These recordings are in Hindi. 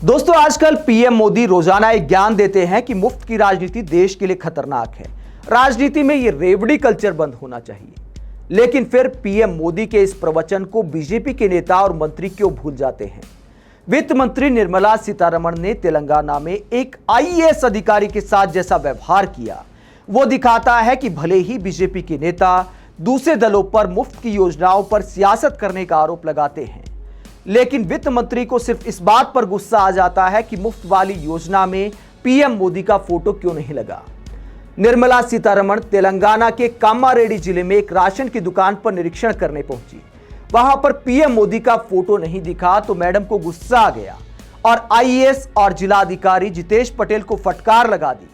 दोस्तों, आजकल पीएम मोदी रोजाना एक ज्ञान देते हैं कि मुफ्त की राजनीति देश के लिए खतरनाक है। राजनीति में ये रेवड़ी कल्चर बंद होना चाहिए। लेकिन फिर पीएम मोदी के इस प्रवचन को बीजेपी के नेता और मंत्री क्यों भूल जाते हैं? वित्त मंत्री निर्मला सीतारमण ने तेलंगाना में एक आईएएस अधिकारी के साथ जैसा व्यवहार किया, वो दिखाता है कि भले ही बीजेपी के नेता दूसरे दलों पर मुफ्त की योजनाओं पर सियासत करने का आरोप लगाते हैं, लेकिन वित्त मंत्री को सिर्फ इस बात पर गुस्सा आ जाता है कि मुफ्त वाली योजना में पीएम मोदी का फोटो क्यों नहीं लगा। निर्मला सीतारमण तेलंगाना के कामारेड्डी जिले में एक राशन की दुकान पर निरीक्षण करने पहुंची। वहां पर पीएम मोदी का फोटो नहीं दिखा तो मैडम को गुस्सा आ गया और आईएएस और जिलाधिकारी जितेश पटेल को फटकार लगा दी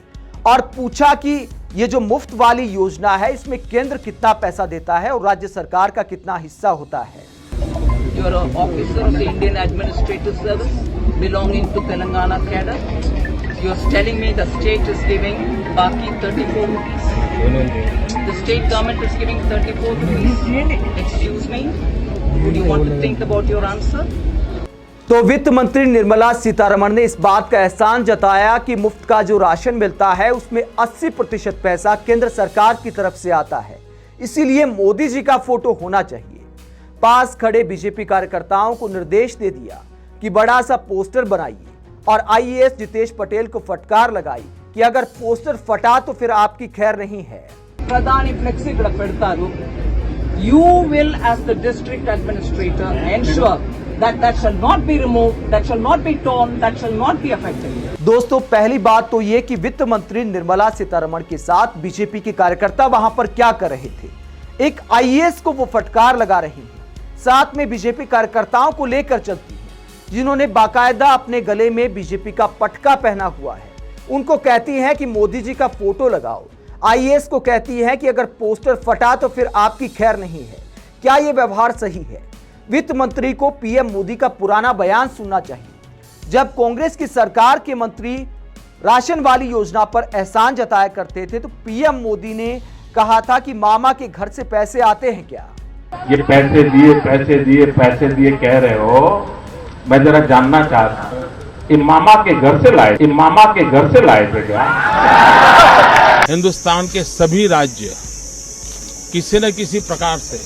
और पूछा कि ये जो मुफ्त वाली योजना है इसमें केंद्र कितना पैसा देता है और राज्य सरकार का कितना हिस्सा होता है। You are an officer of the Indian Administrative Service belonging to Telangana cadre. You are telling me the state is giving Baki 34 rupees. The state government is giving 34 rupees. Excuse me. Would you want to think about your answer? तो वित्त मंत्री निर्मला सीतारमण ने इस बात का एहसान जताया कि मुफ्त का जो राशन मिलता है उसमें 80% पैसा केंद्र सरकार की तरफ से आता है, इसीलिए मोदी जी का फोटो होना चाहिए। पास खड़े बीजेपी कार्यकर्ताओं को निर्देश दे दिया कि बड़ा सा पोस्टर बनाइए और आईएएस जितेश पटेल को फटकार लगाई कि अगर पोस्टर फटा तो फिर आपकी खैर नहीं है। Pradhani flexi ikkada pedtaru. You will, as the district administrator, ensure that shall not be removed, that shall not be torn, that shall not be affected. दोस्तों, पहली बात तो ये कि वित्त मंत्री निर्मला सीतारमण के साथ बीजेपी के कार्यकर्ता वहां पर क्या कर रहे थे। एक आईएएस को वो फटकार लगा रही है, साथ में बीजेपी कार्यकर्ताओं को लेकर चलती है जिन्होंने बाकायदा अपने गले में बीजेपी का पटका पहना हुआ है। उनको कहती है कि मोदी जी का फोटो लगाओ। आईएएस को कहती है कि अगर पोस्टर फटा तो फिर आपकी खैर नहीं है। क्या यह व्यवहार सही है? वित्त मंत्री को पीएम मोदी का पुराना बयान सुनना चाहिए। जब कांग्रेस की सरकार के मंत्री राशन वाली योजना पर एहसान जताया करते थे तो पीएम मोदी ने कहा था कि मामा के घर से पैसे आते हैं क्या? ये पैसे दिए कह रहे हो, मैं जरा जानना चाहता हूं, ये मामा के घर से लाए थे क्या? हिंदुस्तान के सभी राज्य किसी न किसी प्रकार से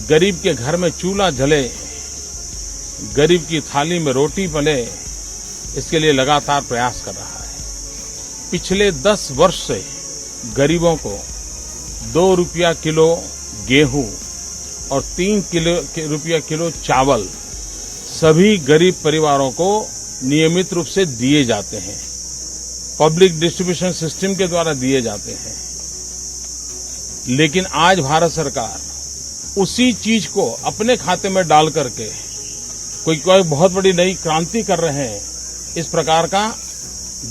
गरीब के घर में चूल्हा जले, गरीब की थाली में रोटी बने, इसके लिए लगातार प्रयास कर रहा है। पिछले 10 वर्ष से गरीबों को 2 रुपया किलो गेहूं और 3 रुपया किलो चावल सभी गरीब परिवारों को नियमित रूप से दिए जाते हैं। पब्लिक डिस्ट्रीब्यूशन सिस्टम के द्वारा दिए जाते हैं। लेकिन आज भारत सरकार उसी चीज को अपने खाते में डाल करके कोई बहुत बड़ी नई क्रांति कर रहे हैं। इस प्रकार का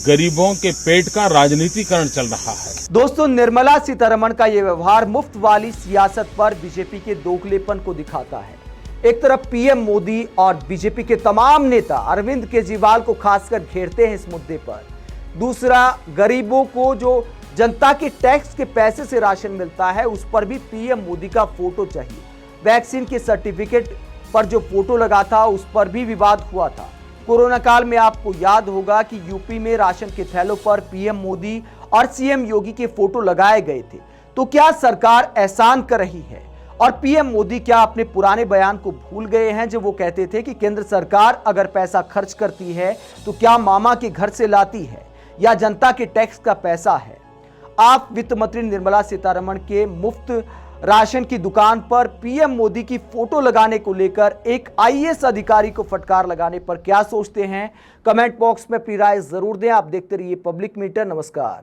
गरीबों के पेट का राजनीतिकरण चल रहा है। दोस्तों, निर्मला सीतारमण का यह व्यवहार मुफ्त वाली सियासत पर बीजेपी के दोगलेपन को दिखाता है। एक तरफ पीएम मोदी और बीजेपी के तमाम नेता अरविंद केजरीवाल को खासकर घेरते हैं इस मुद्दे पर, दूसरा गरीबों को जो जनता के टैक्स के पैसे से राशन मिलता है उस पर भी पीएम मोदी का फोटो चाहिए। वैक्सीन के सर्टिफिकेट पर जो फोटो लगा था उस पर भी विवाद हुआ था। कोरोना काल में आपको याद होगा कि यूपी में राशन के थैलों पर पीएम मोदी और सीएम योगी के फोटो लगाए गए थे। तो क्या सरकार एहसान कर रही है और पीएम मोदी क्या अपने पुराने बयान को भूल गए हैं जो वो कहते थे कि केंद्र सरकार अगर पैसा खर्च करती है तो क्या मामा के घर से लाती है या जनता के टैक्स का पैसा है? आप वित्त मंत्री निर्मला सीतारमण के मुफ्त राशन की दुकान पर पीएम मोदी की फोटो लगाने को लेकर एक आईएएस अधिकारी को फटकार लगाने पर क्या सोचते हैं? कमेंट बॉक्स में अपनी राय जरूर दें। आप देखते रहिए पब्लिक मीटर। नमस्कार।